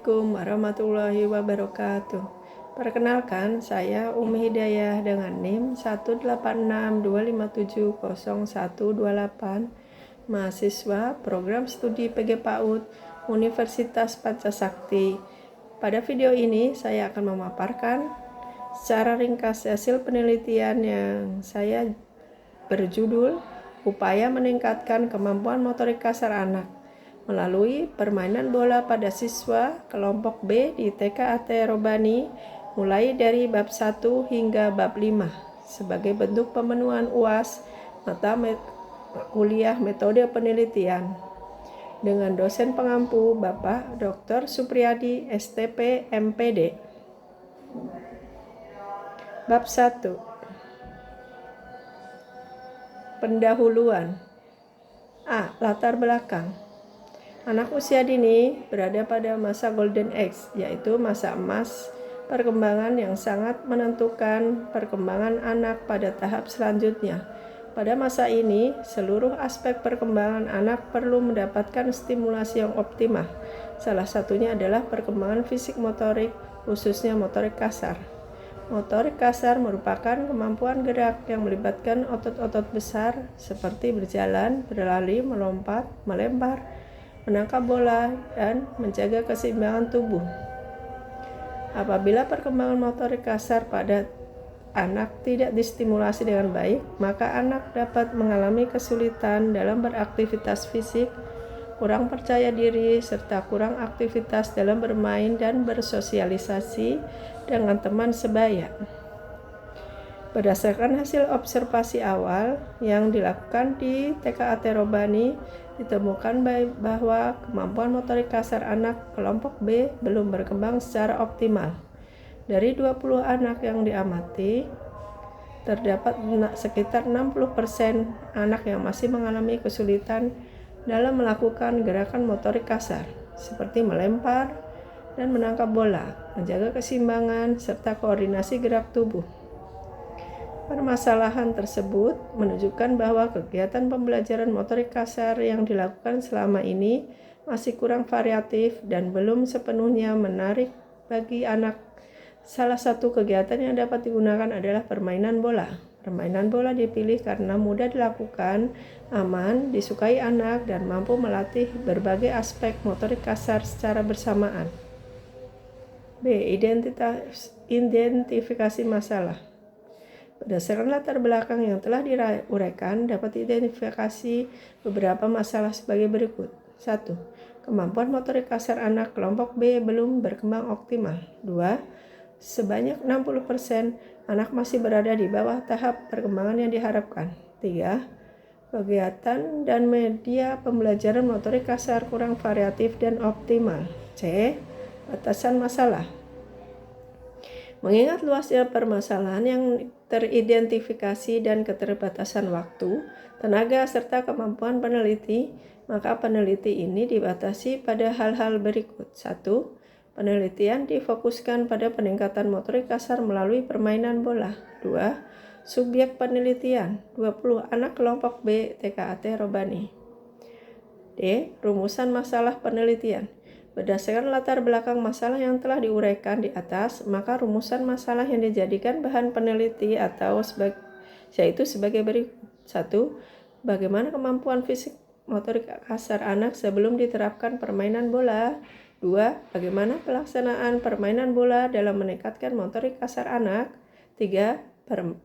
Assalamualaikum warahmatullahi wabarakatuh. Perkenalkan, saya Umi Hidayah dengan NIM 186257018, mahasiswa Program Studi PG PAUD Universitas Pancasakti. Pada video ini saya akan memaparkan secara ringkas hasil penelitian yang saya berjudul Upaya Meningkatkan Kemampuan Motorik Kasar Anak melalui permainan bola pada siswa kelompok B di TKAT Robani mulai dari bab 1 hingga bab 5 sebagai bentuk pemenuhan UAS mata kuliah metode penelitian dengan dosen pengampu Bapak Dr. Supriyadi STP MPD. Bab 1. Pendahuluan. A. Latar belakang. Anak usia dini berada pada masa Golden Age, yaitu masa emas perkembangan yang sangat menentukan perkembangan anak pada tahap selanjutnya. Pada masa ini, seluruh aspek perkembangan anak perlu mendapatkan stimulasi yang optimal. Salah satunya adalah perkembangan fisik motorik, khususnya motorik kasar. Motorik kasar merupakan kemampuan gerak yang melibatkan otot-otot besar seperti berjalan, berlari, melompat, melempar, menangkap bola, dan menjaga keseimbangan tubuh. Apabila perkembangan motorik kasar pada anak tidak distimulasi dengan baik, maka anak dapat mengalami kesulitan dalam beraktivitas fisik, kurang percaya diri, serta kurang aktivitas dalam bermain dan bersosialisasi dengan teman sebaya. Berdasarkan hasil observasi awal yang dilakukan di TKAT Robani, ditemukan bahwa kemampuan motorik kasar anak kelompok B belum berkembang secara optimal. Dari 20 anak yang diamati, terdapat sekitar 60% anak yang masih mengalami kesulitan dalam melakukan gerakan motorik kasar, seperti melempar dan menangkap bola, menjaga keseimbangan, serta koordinasi gerak tubuh. Permasalahan tersebut menunjukkan bahwa kegiatan pembelajaran motorik kasar yang dilakukan selama ini masih kurang variatif dan belum sepenuhnya menarik bagi anak. Salah satu kegiatan yang dapat digunakan adalah permainan bola. Permainan bola dipilih karena mudah dilakukan, aman, disukai anak, dan mampu melatih berbagai aspek motorik kasar secara bersamaan. B. Identifikasi masalah. Berdasarkan latar belakang yang telah diuraikan, dapat diidentifikasi beberapa masalah sebagai berikut. 1. Kemampuan motorik kasar anak kelompok B belum berkembang optimal. 2. Sebanyak 60% anak masih berada di bawah tahap perkembangan yang diharapkan. 3. Kegiatan dan media pembelajaran motorik kasar kurang variatif dan optimal. C. Batasan masalah. Mengingat luasnya permasalahan yang teridentifikasi dan keterbatasan waktu, tenaga, serta kemampuan peneliti, maka peneliti ini dibatasi pada hal-hal berikut. 1. Penelitian difokuskan pada peningkatan motorik kasar melalui permainan bola. 2. Subjek penelitian 20 anak kelompok B TKAT Robani. D. Rumusan masalah penelitian. Berdasarkan latar belakang masalah yang telah diuraikan di atas, maka rumusan masalah yang dijadikan bahan peneliti yaitu sebagai berikut. 1. Bagaimana kemampuan fisik motorik kasar anak sebelum diterapkan permainan bola? 2. Bagaimana pelaksanaan permainan bola dalam meningkatkan motorik kasar anak? 3.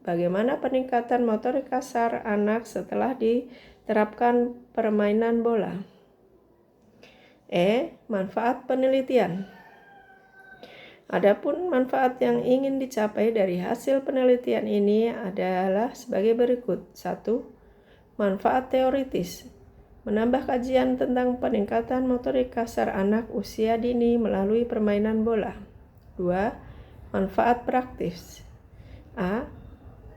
Bagaimana peningkatan motorik kasar anak setelah diterapkan permainan bola? E. Manfaat penelitian. Adapun manfaat yang ingin dicapai dari hasil penelitian ini adalah sebagai berikut. 1. Manfaat teoritis. Menambah kajian tentang peningkatan motorik kasar anak usia dini melalui permainan bola. 2. Manfaat praktis. A.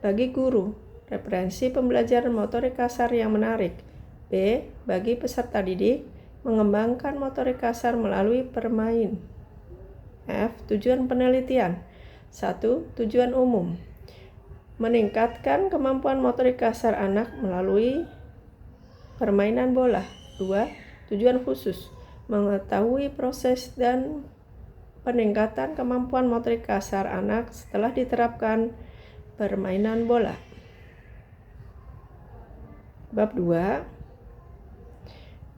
Bagi guru, referensi pembelajaran motorik kasar yang menarik. B. Bagi peserta didik, mengembangkan motorik kasar melalui permain. F. Tujuan penelitian. 1. Tujuan umum. Meningkatkan kemampuan motorik kasar anak melalui permainan bola. 2. Tujuan khusus. Mengetahui proses dan peningkatan kemampuan motorik kasar anak setelah diterapkan permainan bola. Bab 2.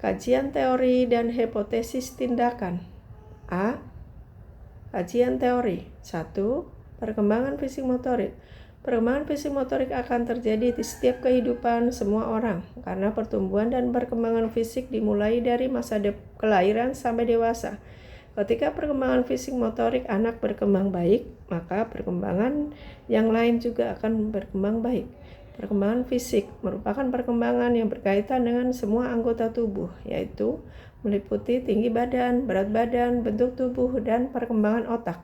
Kajian teori dan hipotesis tindakan. A. Kajian teori. 1. Perkembangan fisik motorik. Perkembangan fisik motorik akan terjadi di setiap kehidupan semua orang karena pertumbuhan dan perkembangan fisik dimulai dari masa kelahiran sampai dewasa. Ketika perkembangan fisik motorik anak berkembang baik, maka perkembangan yang lain juga akan berkembang baik. Perkembangan fisik merupakan perkembangan yang berkaitan dengan semua anggota tubuh, yaitu meliputi tinggi badan, berat badan, bentuk tubuh, dan perkembangan otak.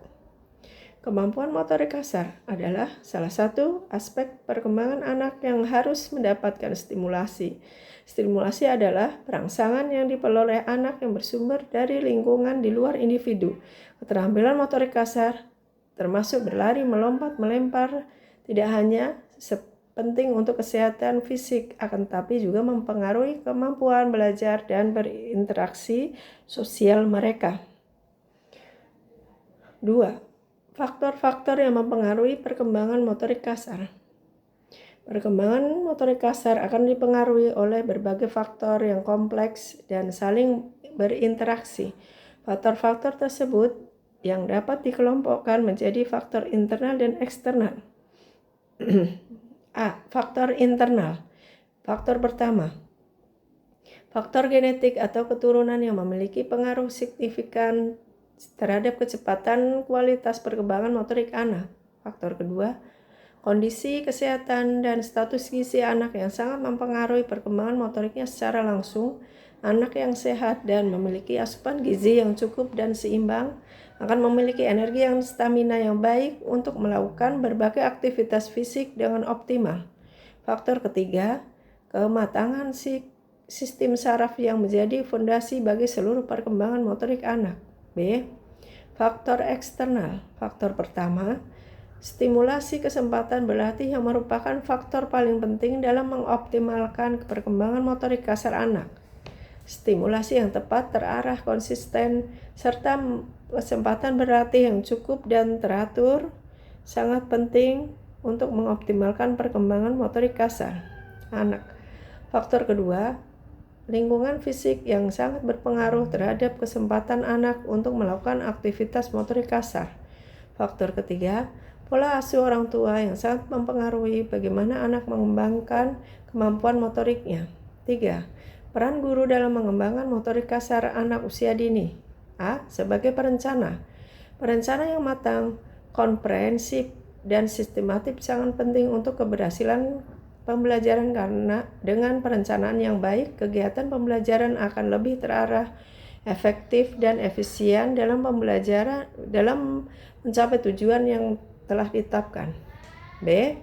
Kemampuan motorik kasar adalah salah satu aspek perkembangan anak yang harus mendapatkan stimulasi. Stimulasi adalah perangsangan yang diperoleh anak yang bersumber dari lingkungan di luar individu. Keterampilan motorik kasar, termasuk berlari, melompat, melempar, tidak hanya penting untuk kesehatan fisik, akan tetapi juga mempengaruhi kemampuan belajar dan berinteraksi sosial mereka. 2. Faktor-faktor yang mempengaruhi perkembangan motorik kasar. Perkembangan motorik kasar akan dipengaruhi oleh berbagai faktor yang kompleks dan saling berinteraksi. Faktor-faktor tersebut yang dapat dikelompokkan menjadi faktor internal dan eksternal. A. Faktor internal. Faktor pertama, faktor genetik atau keturunan yang memiliki pengaruh signifikan terhadap kecepatan kualitas perkembangan motorik anak. Faktor kedua, kondisi kesehatan dan status gizi anak yang sangat mempengaruhi perkembangan motoriknya secara langsung. Anak yang sehat dan memiliki asupan gizi yang cukup dan seimbang akan memiliki energi dan stamina yang baik untuk melakukan berbagai aktivitas fisik dengan optimal. Faktor ketiga, kematangan sistem saraf yang menjadi fondasi bagi seluruh perkembangan motorik anak. B. Faktor eksternal. Faktor pertama, stimulasi kesempatan berlatih yang merupakan faktor paling penting dalam mengoptimalkan perkembangan motorik kasar anak. Stimulasi yang tepat, terarah, konsisten, serta kesempatan berlatih yang cukup dan teratur sangat penting untuk mengoptimalkan perkembangan motorik kasar anak. Faktor kedua, lingkungan fisik yang sangat berpengaruh terhadap kesempatan anak untuk melakukan aktivitas motorik kasar. Faktor ketiga, pola asuh orang tua yang sangat mempengaruhi bagaimana anak mengembangkan kemampuan motoriknya. 3. Peran guru dalam mengembangkan motorik kasar anak usia dini. A. Sebagai perencana. Perencana yang matang, komprehensif, dan sistematif sangat penting untuk keberhasilan pembelajaran karena dengan perencanaan yang baik, kegiatan pembelajaran akan lebih terarah, efektif, dan efisien dalam pembelajaran dalam mencapai tujuan yang telah ditetapkan. B.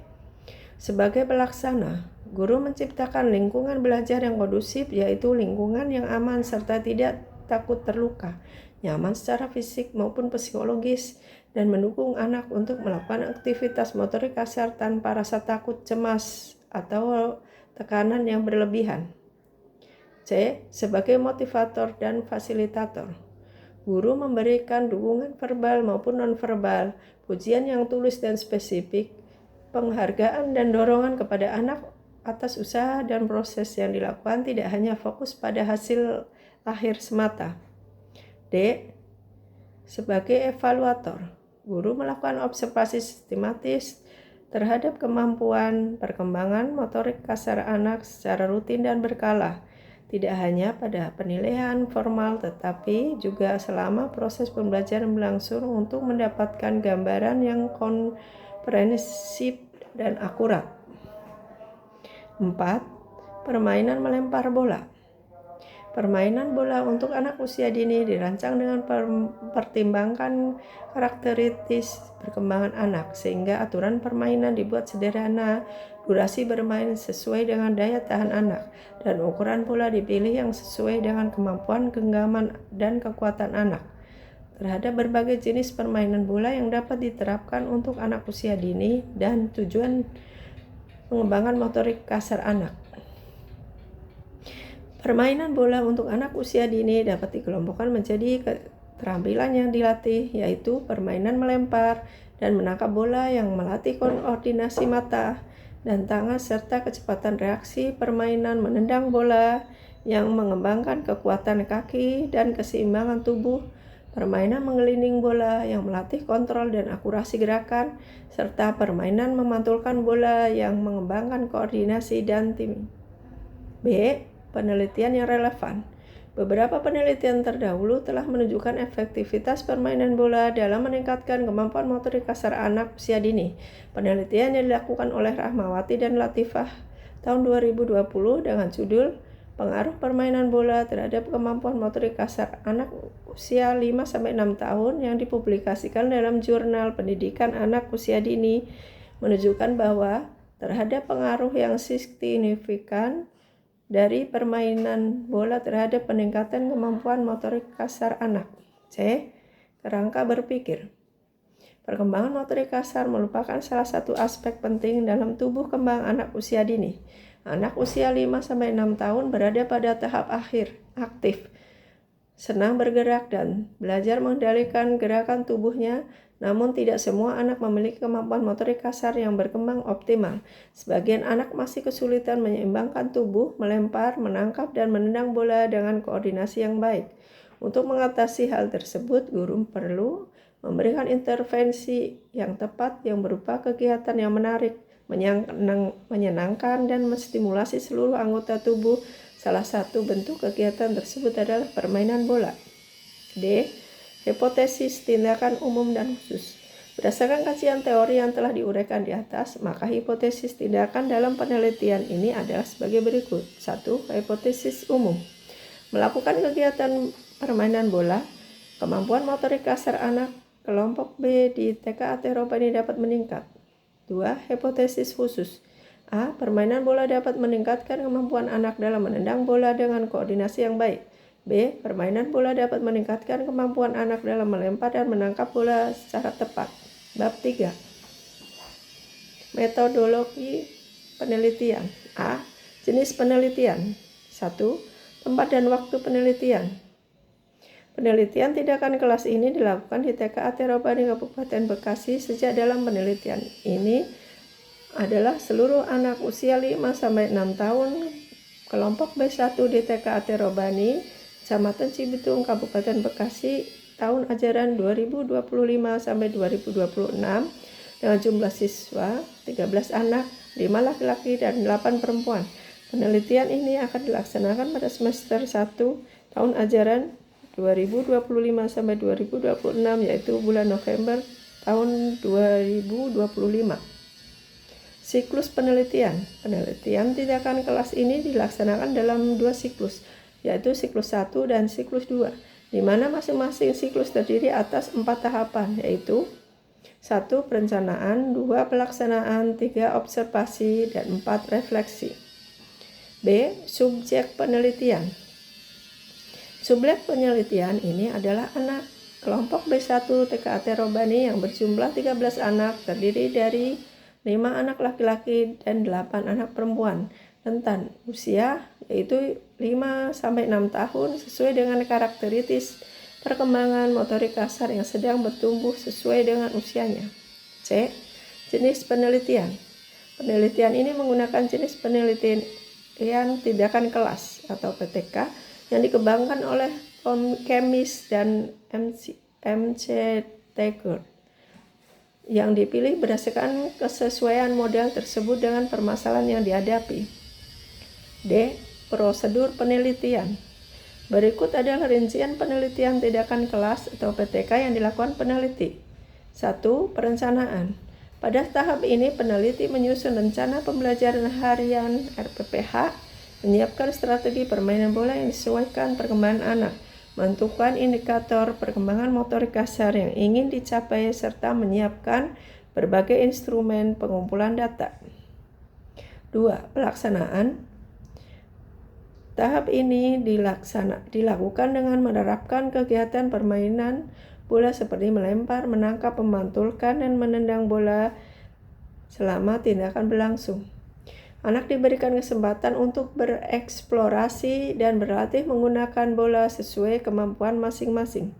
Sebagai pelaksana, guru menciptakan lingkungan belajar yang kondusif, yaitu lingkungan yang aman serta tidak takut terluka, nyaman secara fisik maupun psikologis, dan mendukung anak untuk melakukan aktivitas motorik kasar tanpa rasa takut, cemas, atau tekanan yang berlebihan. C. Sebagai motivator dan fasilitator, guru memberikan dukungan verbal maupun nonverbal, pujian yang tulus dan spesifik, penghargaan dan dorongan kepada anak atas usaha dan proses yang dilakukan, tidak hanya fokus pada hasil akhir semata. D. Sebagai evaluator, guru melakukan observasi sistematis terhadap kemampuan perkembangan motorik kasar anak secara rutin dan berkala, tidak hanya pada penilaian formal tetapi juga selama proses pembelajaran berlangsung untuk mendapatkan gambaran yang komprehensif dan akurat. 4. Permainan melempar bola. Permainan bola untuk anak usia dini dirancang dengan mempertimbangkan karakteristik perkembangan anak, sehingga aturan permainan dibuat sederhana, durasi bermain sesuai dengan daya tahan anak, dan ukuran bola dipilih yang sesuai dengan kemampuan genggaman dan kekuatan anak. Terhadap berbagai jenis permainan bola yang dapat diterapkan untuk anak usia dini dan tujuan pengembangan motorik kasar anak. Permainan bola untuk anak usia dini dapat dikelompokkan menjadi keterampilan yang dilatih, yaitu permainan melempar dan menangkap bola yang melatih koordinasi mata dan tangan serta kecepatan reaksi permainan menendang bola yang mengembangkan kekuatan kaki dan keseimbangan tubuh, permainan mengelilingi bola yang melatih kontrol dan akurasi gerakan, serta permainan memantulkan bola yang mengembangkan koordinasi dan tim. B. Penelitian yang relevan. Beberapa penelitian terdahulu telah menunjukkan efektivitas permainan bola dalam meningkatkan kemampuan motorik kasar anak usia dini. Penelitian yang dilakukan oleh Rahmawati dan Latifah tahun 2020 dengan judul Pengaruh Permainan Bola Terhadap Kemampuan Motorik Kasar Anak Usia 5-6 tahun yang dipublikasikan dalam Jurnal Pendidikan Anak Usia Dini menunjukkan bahwa terhadap pengaruh yang signifikan dari permainan bola terhadap peningkatan kemampuan motorik kasar anak. C. Kerangka berpikir. Perkembangan motorik kasar merupakan salah satu aspek penting dalam tubuh kembang anak usia dini. Anak usia 5-6 tahun berada pada tahap akhir, aktif, senang bergerak dan belajar mengendalikan gerakan tubuhnya. Namun tidak semua anak memiliki kemampuan motorik kasar yang berkembang optimal. Sebagian anak masih kesulitan menyeimbangkan tubuh, melempar, menangkap, dan menendang bola dengan koordinasi yang baik. Untuk mengatasi hal tersebut, guru perlu memberikan intervensi yang tepat yang berupa kegiatan yang menarik, menyenangkan, dan menstimulasi seluruh anggota tubuh. Salah satu bentuk kegiatan tersebut adalah permainan bola. D. Hipotesis tindakan umum dan khusus. Berdasarkan kajian teori yang telah diuraikan di atas, maka hipotesis tindakan dalam penelitian ini adalah sebagai berikut. 1. Hipotesis umum. Melakukan kegiatan permainan bola, kemampuan motorik kasar anak kelompok B di TK Aterobani dapat meningkat. 2. Hipotesis khusus. A. Permainan bola dapat meningkatkan kemampuan anak dalam menendang bola dengan koordinasi yang baik. B. Permainan bola dapat meningkatkan kemampuan anak dalam melempar dan menangkap bola secara tepat. Bab 3. Metodologi penelitian. A. Jenis penelitian. 1. Tempat dan waktu penelitian. Penelitian tindakan kelas ini dilakukan di TK Aterobani Kabupaten Bekasi. Sejak dalam penelitian ini adalah seluruh anak usia 5-6 tahun kelompok B1 di TK Aterobani Kecamatan Cibitung, Kabupaten Bekasi, tahun ajaran 2025-2026 dengan jumlah siswa 13 anak, 5 laki-laki dan 8 perempuan. Penelitian ini akan dilaksanakan pada semester 1 tahun ajaran 2025-2026 yaitu bulan November tahun 2025. Siklus penelitian. Penelitian tindakan kelas ini dilaksanakan dalam 2 siklus, yaitu siklus 1 dan siklus 2, di mana masing-masing siklus terdiri atas 4 tahapan, yaitu 1. Perencanaan, 2. Pelaksanaan, 3. Observasi, dan 4. Refleksi. B. Subjek penelitian. Subjek penelitian ini adalah anak kelompok B1 TK Aterobani yang berjumlah 13 anak, terdiri dari 5 anak laki-laki dan 8 anak perempuan. Rentan usia yaitu 5-6 tahun sesuai dengan karakteristik perkembangan motorik kasar yang sedang bertumbuh sesuai dengan usianya. C. Jenis penelitian. Penelitian ini menggunakan jenis penelitian tindakan kelas atau PTK yang dikembangkan oleh Kemis dan MC Taggart, yang dipilih berdasarkan kesesuaian model tersebut dengan permasalahan yang dihadapi. D. Prosedur penelitian. Berikut adalah rincian penelitian tindakan kelas atau PTK yang dilakukan peneliti. 1. Perencanaan. Pada tahap ini peneliti menyusun rencana pembelajaran harian RPPH, menyiapkan strategi permainan bola yang disesuaikan perkembangan anak, menentukan indikator perkembangan motorik kasar yang ingin dicapai, serta menyiapkan berbagai instrumen pengumpulan data. 2. Pelaksanaan. Tahap ini dilakukan dengan menerapkan kegiatan permainan bola seperti melempar, menangkap, memantulkan, dan menendang bola selama tindakan berlangsung. Anak diberikan kesempatan untuk bereksplorasi dan berlatih menggunakan bola sesuai kemampuan masing-masing.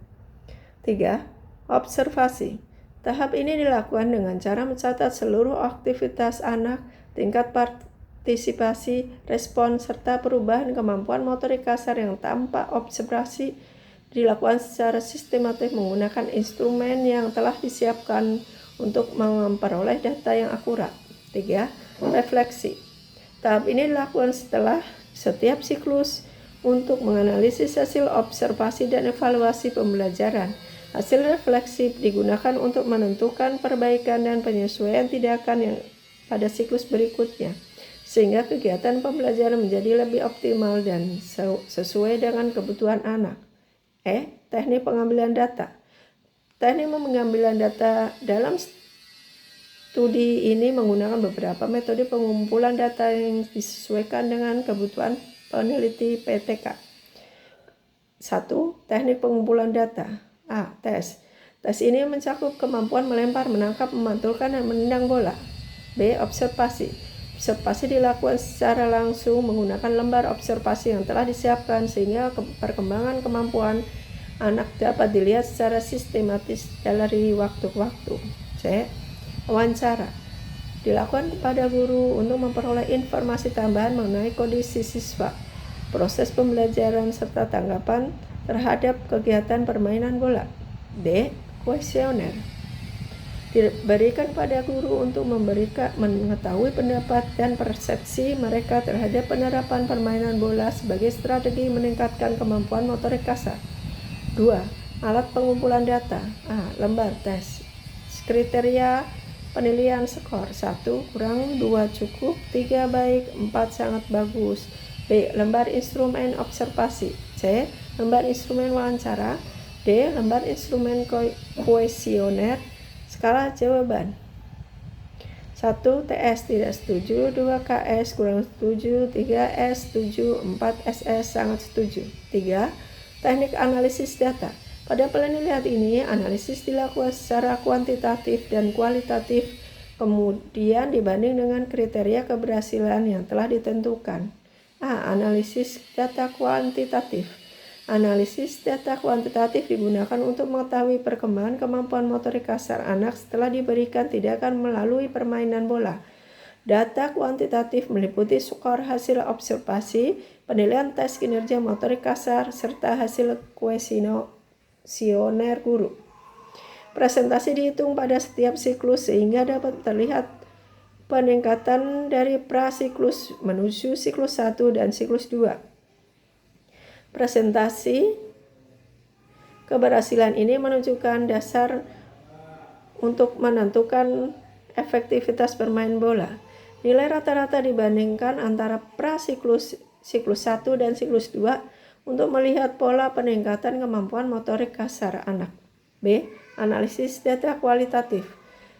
3. Observasi. Tahap ini dilakukan dengan cara mencatat seluruh aktivitas anak, tingkat partisipasi, respon, serta perubahan kemampuan motorik kasar yang tanpa observasi dilakukan secara sistematis menggunakan instrumen yang telah disiapkan untuk memperoleh data yang akurat. 3. Refleksi. Tahap ini dilakukan setelah setiap siklus untuk menganalisis hasil observasi dan evaluasi pembelajaran. Hasil refleksi digunakan untuk menentukan perbaikan dan penyesuaian tindakan yang pada siklus berikutnya, sehingga kegiatan pembelajaran menjadi lebih optimal dan sesuai dengan kebutuhan anak. Teknik pengambilan data. Teknik pengambilan data dalam studi ini menggunakan beberapa metode pengumpulan data yang disesuaikan dengan kebutuhan peneliti PTK. 1. Teknik pengumpulan data. Tes. Tes ini mencakup kemampuan melempar, menangkap, memantulkan, dan menendang bola. B. Observasi. Observasi dilakukan secara langsung menggunakan lembar observasi yang telah disiapkan sehingga perkembangan kemampuan anak dapat dilihat secara sistematis dari waktu ke waktu. C. Wawancara. Dilakukan kepada guru untuk memperoleh informasi tambahan mengenai kondisi siswa, proses pembelajaran, serta tanggapan terhadap kegiatan permainan bola. D. Kuesioner. Diberikan pada guru untuk mengetahui pendapat dan persepsi mereka terhadap penerapan permainan bola sebagai strategi meningkatkan kemampuan motorik kasar. 2. Alat pengumpulan data. Lembar tes. Kriteria penilaian skor. 1 kurang, 2 cukup, 3 baik, 4 sangat bagus. B. Lembar instrumen observasi. C. Lembar instrumen wawancara. D. Lembar instrumen kuesioner. Skala jawaban. 1. TS tidak setuju, 2 KS kurang setuju, 3 S setuju, 4 SS sangat setuju. 3. Teknik analisis data. Pada penelitian ini, analisis dilakukan secara kuantitatif dan kualitatif, kemudian dibanding dengan kriteria keberhasilan yang telah ditentukan. Analisis data kuantitatif. Analisis data kuantitatif digunakan untuk mengetahui perkembangan kemampuan motorik kasar anak setelah diberikan tindakan melalui permainan bola. Data kuantitatif meliputi skor hasil observasi, penilaian tes kinerja motorik kasar, serta hasil kuesioner guru. Presentasi dihitung pada setiap siklus sehingga dapat terlihat peningkatan dari prasiklus menuju siklus 1 dan siklus 2. Presentasi keberhasilan ini menunjukkan dasar untuk menentukan efektivitas bermain bola. Nilai rata-rata dibandingkan antara prasiklus siklus 1 dan siklus 2 untuk melihat pola peningkatan kemampuan motorik kasar anak. B. Analisis data kualitatif.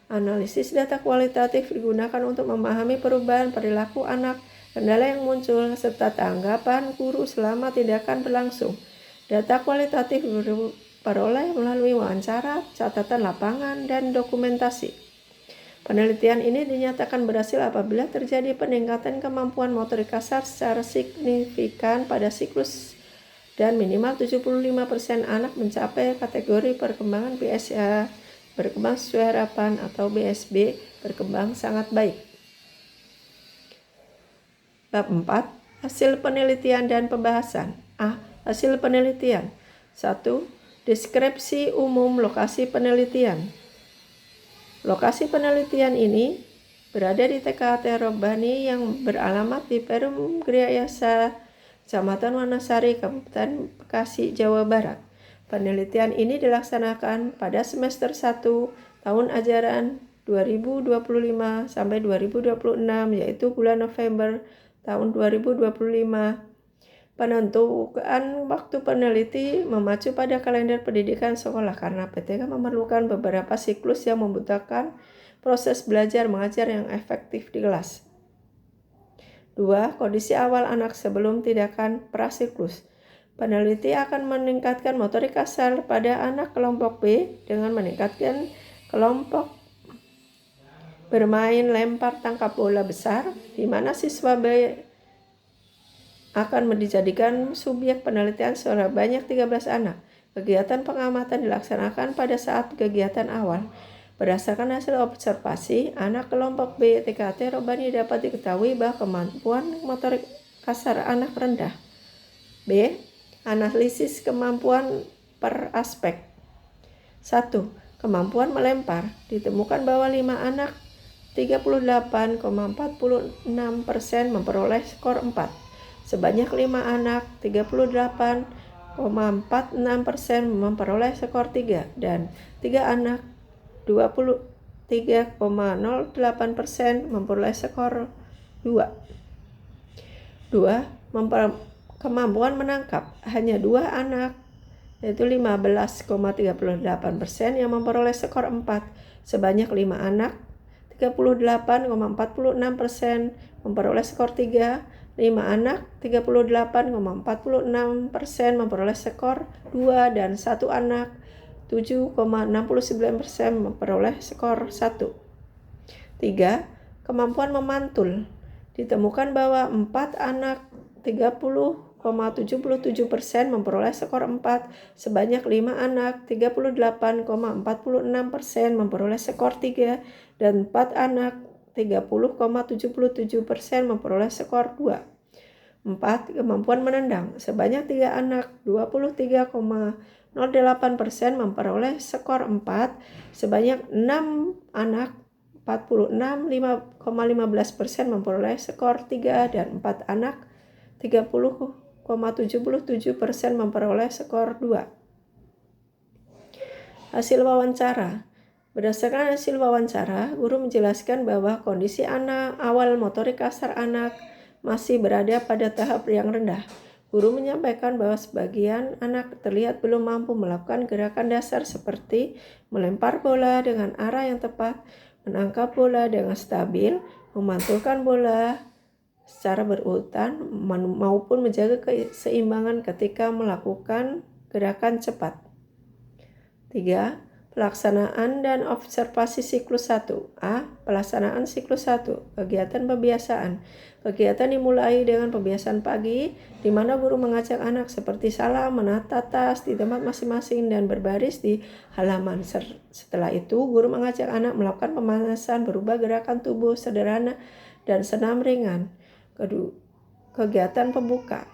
Analisis data kualitatif digunakan untuk memahami perubahan perilaku anak, kendala yang muncul, serta tanggapan guru selama tindakan berlangsung. Data kualitatif diperoleh melalui wawancara, catatan lapangan, dan dokumentasi. Penelitian ini dinyatakan berhasil apabila terjadi peningkatan kemampuan motorik kasar secara signifikan pada siklus dan minimal 75% anak mencapai kategori perkembangan BSA berkembang sesuai harapan atau BSB berkembang sangat baik. Bab 4. Hasil penelitian dan pembahasan. Hasil penelitian. 1. Deskripsi umum lokasi penelitian. Lokasi penelitian ini berada di TKT Robani yang beralamat di Perum Griyasa, Kecamatan Wanasari, Kabupaten Bekasi, Jawa Barat. Penelitian ini dilaksanakan pada semester 1 tahun ajaran 2025 sampai 2026, yaitu bulan November tahun 2025. Penentuan waktu peneliti memacu pada kalender pendidikan sekolah karena PTK memerlukan beberapa siklus yang membutuhkan proses belajar mengajar yang efektif di kelas. 2. Kondisi awal anak sebelum tindakan prasiklus. Peneliti akan meningkatkan motorik kasar pada anak kelompok B dengan meningkatkan kelompok bermain lempar tangkap bola besar, di mana siswa B akan dijadikan subjek penelitian sebanyak 13 anak. Kegiatan pengamatan dilaksanakan pada saat kegiatan awal. Berdasarkan hasil observasi, anak kelompok B TKT Robani dapat diketahui bahwa kemampuan motorik kasar anak rendah. B. Analisis kemampuan per aspek. 1. Kemampuan melempar. Ditemukan bahwa 5 anak 38,46% memperoleh skor 4. Sebanyak 5 anak 38,46% memperoleh skor 3 dan 3 anak 23,08% memperoleh skor 2. 2. Kemampuan menangkap. Hanya 2 anak yaitu 15,38% yang memperoleh skor 4. Sebanyak 5 anak 38,46% memperoleh skor 3. 5 anak 38,46% memperoleh skor 2 dan 1 anak 7,69% memperoleh skor 1. 3. Kemampuan memantul. Ditemukan bahwa 4 anak 30,77% memperoleh skor 4, sebanyak 5 anak 38,46% memperoleh skor 3 dan 4 anak 30,77% memperoleh skor 2. 4. Kemampuan menendang. Sebanyak 3 anak 23,08% memperoleh skor 4, sebanyak 6 anak 46,15% memperoleh skor 3 dan 4 anak 30,77% memperoleh skor 2. Hasil wawancara. Berdasarkan hasil wawancara, guru menjelaskan bahwa kondisi anak awal motorik kasar anak masih berada pada tahap yang rendah. Guru menyampaikan bahwa sebagian anak terlihat belum mampu melakukan gerakan dasar seperti melempar bola dengan arah yang tepat, menangkap bola dengan stabil, memantulkan bola secara berurutan, maupun menjaga keseimbangan ketika melakukan gerakan cepat. 3. Pelaksanaan dan observasi siklus 1. A. Pelaksanaan siklus 1. Kegiatan pembiasaan. Kegiatan dimulai dengan pembiasaan pagi, di mana guru mengajak anak seperti salam, menata tas di tempat masing-masing dan berbaris di halaman. Setelah itu, guru mengajak anak melakukan pemanasan berupa gerakan tubuh sederhana dan senam ringan. Kedua, kegiatan pembuka.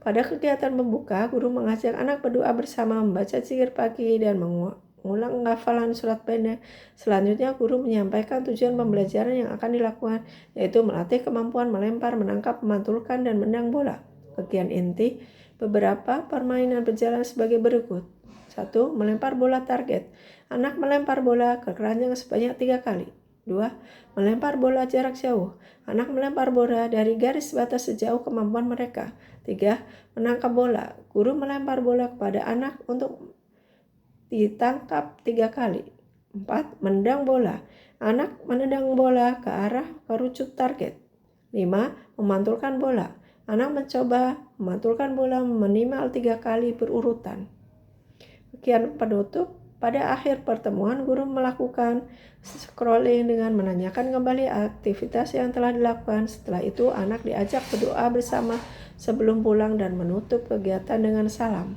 Pada kegiatan pembuka, guru mengajak anak berdoa bersama, membaca zikir pagi, dan mengulang hafalan surat pendek. Selanjutnya, guru menyampaikan tujuan pembelajaran yang akan dilakukan, yaitu melatih kemampuan melempar, menangkap, memantulkan, dan menendang bola. Bagian inti, beberapa permainan berjalan sebagai berikut. 1. Melempar bola target. Anak melempar bola ke keranjang sebanyak 3 kali. 2. Melempar bola jarak jauh. Anak melempar bola dari garis batas sejauh kemampuan mereka. 3. Menangkap bola. Guru melempar bola kepada anak untuk ditangkap 3 kali. 4. Menendang bola. Anak menendang bola ke arah kerucut target. 5. Memantulkan bola. Anak mencoba memantulkan bola minimal 3 kali berurutan. Sekian penutup. Pada akhir pertemuan, guru melakukan scrolling dengan menanyakan kembali aktivitas yang telah dilakukan. Setelah itu, anak diajak berdoa bersama sebelum pulang dan menutup kegiatan dengan salam.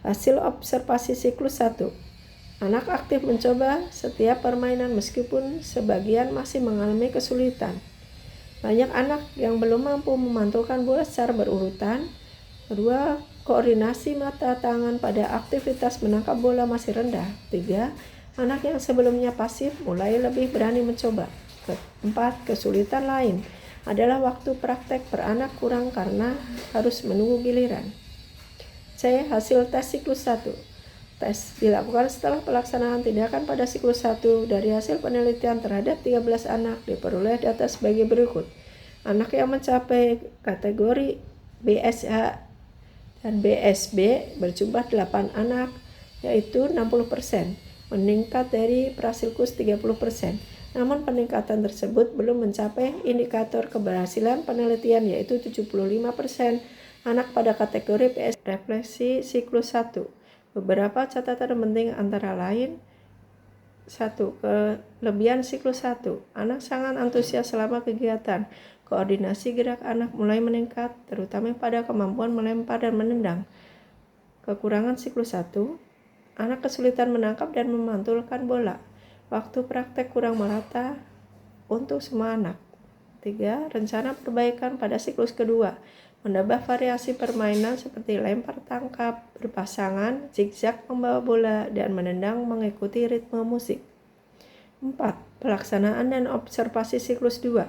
Hasil observasi siklus 1. Anak aktif mencoba setiap permainan meskipun sebagian masih mengalami kesulitan. Banyak anak yang belum mampu memantulkan bola secara berurutan. Kedua, koordinasi mata tangan pada aktivitas menangkap bola masih rendah. 3. Anak yang sebelumnya pasif mulai lebih berani mencoba. 4. Kesulitan lain adalah waktu praktek per anak kurang karena harus menunggu giliran. C. Hasil tes siklus 1. Tes dilakukan setelah pelaksanaan tindakan pada siklus 1. Dari hasil penelitian terhadap 13 anak diperoleh data sebagai berikut. Anak yang mencapai kategori BSH dan BSB berjumlah 8 anak, yaitu 60%, meningkat dari prasilkus 30%. Namun peningkatan tersebut belum mencapai indikator keberhasilan penelitian, yaitu 75% anak pada kategori PS. Refleksi siklus 1. Beberapa catatan penting antara lain: 1. Kelebihan siklus 1. Anak sangat antusias selama kegiatan. Koordinasi gerak anak mulai meningkat, terutama pada kemampuan melempar dan menendang. Kekurangan siklus 1, anak kesulitan menangkap dan memantulkan bola. Waktu praktek kurang merata untuk semua anak. 3. Rencana perbaikan pada siklus kedua, menambah variasi permainan seperti lempar tangkap, berpasangan, zigzag membawa bola, dan menendang mengikuti ritme musik. 4. Pelaksanaan dan observasi siklus 2.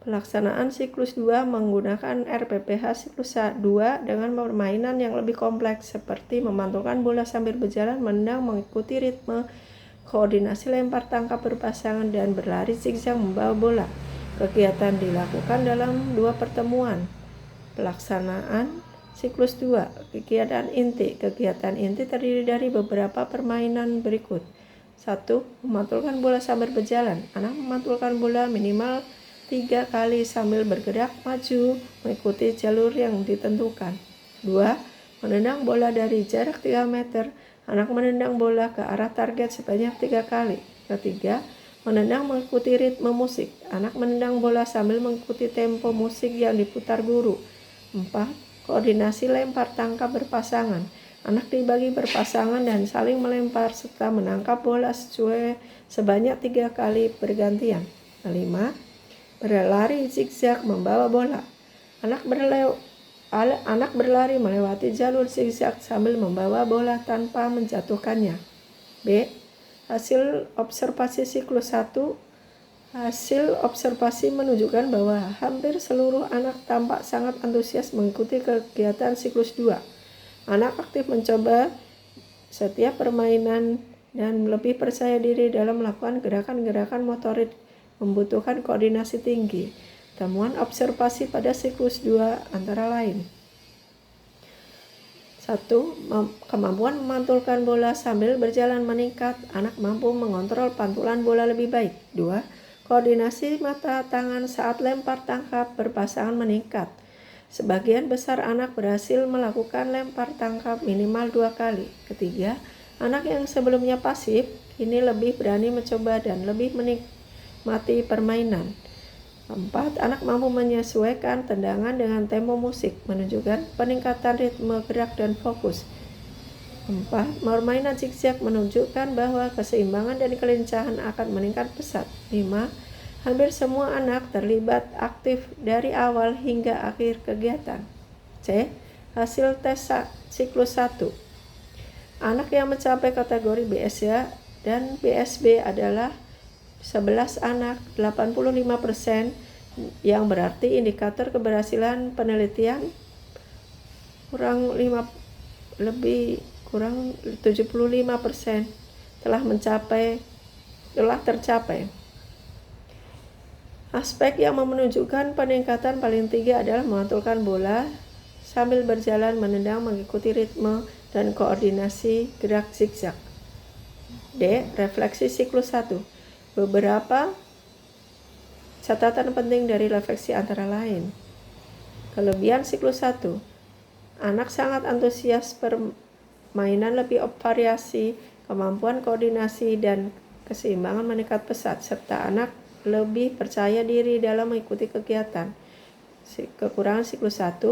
Pelaksanaan siklus 2 menggunakan RPPH siklus 2 dengan permainan yang lebih kompleks seperti memantulkan bola sambil berjalan, menendang mengikuti ritme, koordinasi lempar tangkap berpasangan, dan berlari zigzag membawa bola. Kegiatan dilakukan dalam 2 pertemuan. Pelaksanaan siklus 2. Kegiatan inti. Kegiatan inti terdiri dari beberapa permainan berikut. 1. Memantulkan bola sambil berjalan. Anak memantulkan bola minimal 3 kali sambil bergerak maju mengikuti jalur yang ditentukan. 2. Menendang bola dari jarak 3 meter. Anak menendang bola ke arah target sebanyak 3 kali. Ketiga, menendang mengikuti ritme musik. Anak menendang bola sambil mengikuti tempo musik yang diputar guru. 4. Koordinasi lempar tangkap berpasangan. Anak dibagi berpasangan dan saling melempar serta menangkap bola sebanyak 3 kali bergantian. 5. Berlari zigzag membawa bola. Anak berlari melewati jalur zigzag sambil membawa bola tanpa menjatuhkannya. B. Hasil observasi siklus 1. Hasil observasi menunjukkan bahwa hampir seluruh anak tampak sangat antusias mengikuti kegiatan siklus 2. Anak aktif mencoba setiap permainan dan lebih percaya diri dalam melakukan gerakan-gerakan motorik membutuhkan koordinasi tinggi. Temuan observasi pada siklus 2 antara lain. 1. Kemampuan memantulkan bola sambil berjalan meningkat. Anak mampu mengontrol pantulan bola lebih baik. 2. Koordinasi mata tangan saat lempar tangkap berpasangan meningkat. Sebagian besar anak berhasil melakukan lempar tangkap minimal 2 kali. Ketiga, anak yang sebelumnya pasif kini lebih berani mencoba dan lebih menikmati permainan. 4. Anak mampu menyesuaikan tendangan dengan tempo musik, menunjukkan peningkatan ritme gerak dan fokus. 4. Permainan zigzag menunjukkan bahwa keseimbangan dan kelincahan akan meningkat pesat. 5. Hampir semua anak terlibat aktif dari awal hingga akhir kegiatan. C. Hasil tes siklus 1. Anak yang mencapai kategori BSA dan BSB adalah 11 anak, 85%, yang berarti indikator keberhasilan penelitian kurang 75% telah tercapai. Aspek yang menunjukkan peningkatan paling tinggi adalah memantulkan bola sambil berjalan, menendang mengikuti ritme, dan koordinasi gerak zigzag. D. Refleksi siklus 1. Beberapa catatan penting dari refleksi antara lain. Kelebihan siklus 1. Anak sangat antusias permainan lebih variasi, kemampuan koordinasi dan keseimbangan meningkat pesat, serta anak lebih percaya diri dalam mengikuti kegiatan. Kekurangan siklus 1.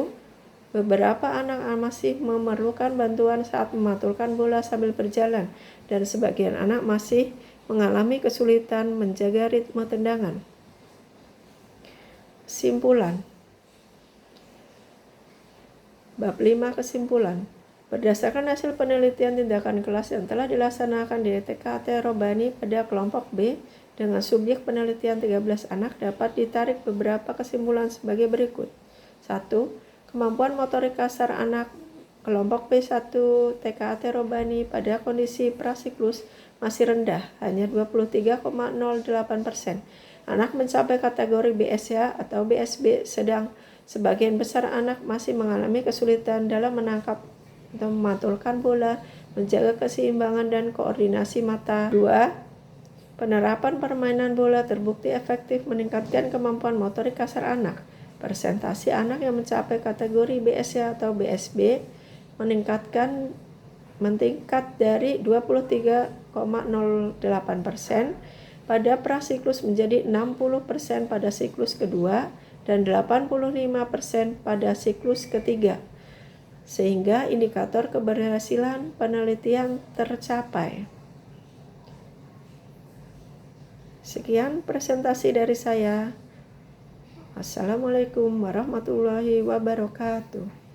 Beberapa anak masih memerlukan bantuan saat memantulkan bola sambil berjalan, dan sebagian anak masih mengalami kesulitan menjaga ritme tendangan. Kesimpulan. Bab 5. Kesimpulan. Berdasarkan hasil penelitian tindakan kelas yang telah dilaksanakan di TKT Robani pada kelompok B dengan subjek penelitian 13 anak, dapat ditarik beberapa kesimpulan sebagai berikut. 1. Kemampuan motorik kasar anak kelompok B1 TKT Robani pada kondisi prasiklus masih rendah, hanya 23,08%. Anak mencapai kategori BSA atau BSB, sedang sebagian besar anak masih mengalami kesulitan dalam menangkap atau memantulkan bola, menjaga keseimbangan dan koordinasi mata. 2. Penerapan permainan bola terbukti efektif meningkatkan kemampuan motorik kasar anak. Persentase anak yang mencapai kategori BSA atau BSB meningkat dari 23,08% pada prasiklus menjadi 60% pada siklus kedua dan 85% pada siklus ketiga. sehingga indikator keberhasilan penelitian tercapai. Sekian presentasi dari saya. Assalamualaikum warahmatullahi wabarakatuh.